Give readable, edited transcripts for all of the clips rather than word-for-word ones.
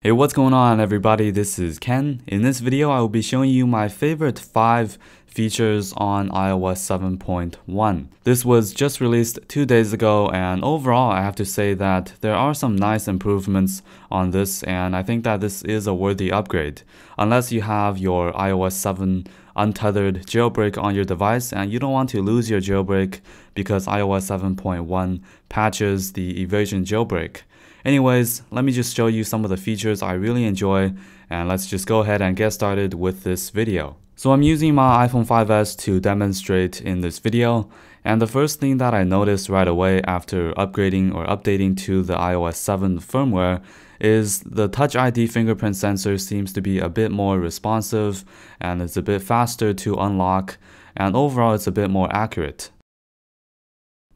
Hey, what's going on everybody? This is Ken. In this video, I will be showing you my favorite 5 features on iOS 7.1. This was just released 2 days ago, and overall I have to say that there are some nice improvements on this, and I think that this is a worthy upgrade. Unless you have your iOS 7 untethered jailbreak on your device and you don't want to lose your jailbreak because iOS 7.1 patches the evasion jailbreak. Anyways, let me just show you some of the features I really enjoy, and let's just go ahead and get started with this video. So I'm using my iPhone 5s to demonstrate in this video, and the first thing that I noticed right away after upgrading or updating to the iOS 7 firmware is the Touch ID fingerprint sensor seems to be a bit more responsive, and it's a bit faster to unlock, and overall it's a bit more accurate.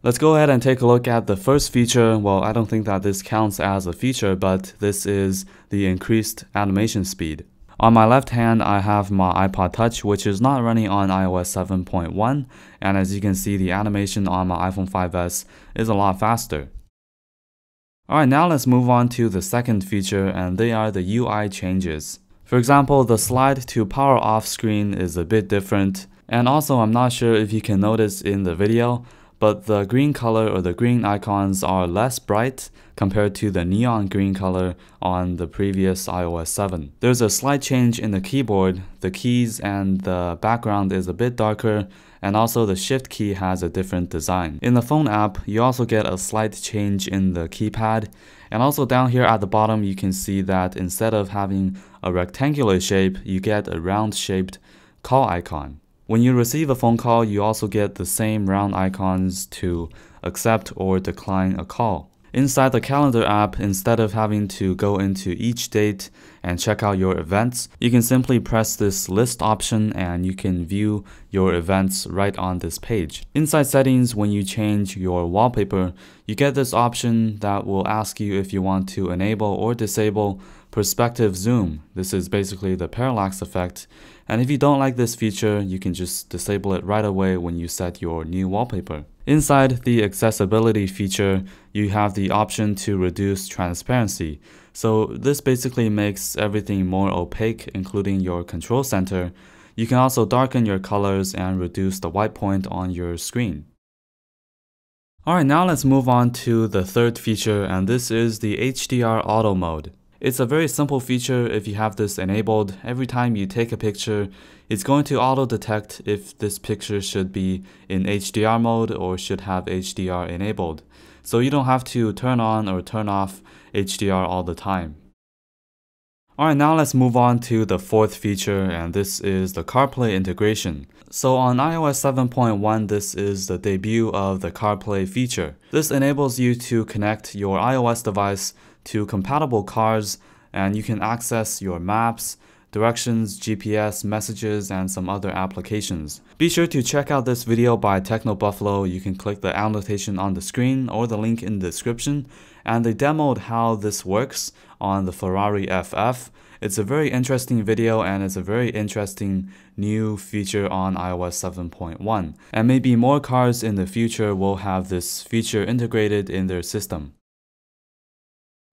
Let's go ahead and take a look at the first feature. Well, I don't think that this counts as a feature, but this is the increased animation speed. On my left hand, I have my iPod Touch, which is not running on iOS 7.1, and as you can see, the animation on my iPhone 5s is a lot faster. Alright, now let's move on to the second feature, and they are the UI changes. For example, the slide to power off screen is a bit different, and also I'm not sure if you can notice in the video, but the green color or the green icons are less bright compared to the neon green color on the previous iOS 7. There's a slight change in the keyboard. The keys and the background is a bit darker, and also the shift key has a different design. In the phone app, you also get a slight change in the keypad, and also down here at the bottom you can see that instead of having a rectangular shape, you get a round shaped call icon. When you receive a phone call, you also get the same round icons to accept or decline a call. Inside the calendar app, instead of having to go into each date and check out your events, you can simply press this list option and you can view your events right on this page. Inside settings, when you change your wallpaper, you get this option that will ask you if you want to enable or disable perspective zoom. This is basically the parallax effect, and if you don't like this feature, you can just disable it right away when you set your new wallpaper. Inside the accessibility feature, you have the option to reduce transparency. So this basically makes everything more opaque, including your control center. You can also darken your colors and reduce the white point on your screen. Alright, now let's move on to the third feature, and this is the HDR Auto Mode. It's a very simple feature. If you have this enabled, every time you take a picture, it's going to auto-detect if this picture should be in HDR mode or should have HDR enabled. So you don't have to turn on or turn off HDR all the time. Alright, now let's move on to the fourth feature, and this is the CarPlay integration. So on iOS 7.1, this is the debut of the CarPlay feature. This enables you to connect your iOS device to compatible cars, and you can access your maps, directions, GPS, messages, and some other applications. Be sure to check out this video by Techno Buffalo. You can click the annotation on the screen or the link in the description, and they demoed how this works on the Ferrari FF. It's a very interesting video, and it's a very interesting new feature on iOS 7.1. And maybe more cars in the future will have this feature integrated in their system.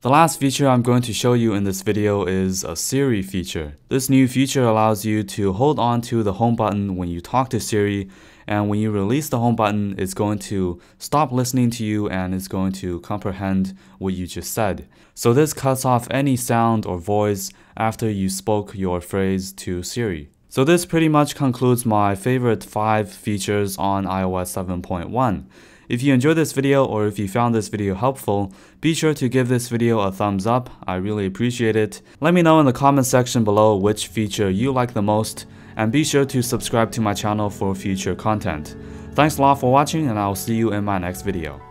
The last feature I'm going to show you in this video is a Siri feature. This new feature allows you to hold on to the home button when you talk to Siri, and when you release the home button, it's going to stop listening to you and it's going to comprehend what you just said. So this cuts off any sound or voice after you spoke your phrase to Siri. So this pretty much concludes my favorite 5 features on iOS 7.1. If you enjoyed this video or if you found this video helpful, be sure to give this video a thumbs up. I really appreciate it. Let me know in the comment section below which feature you like the most, and be sure to subscribe to my channel for future content. Thanks a lot for watching, and I'll see you in my next video.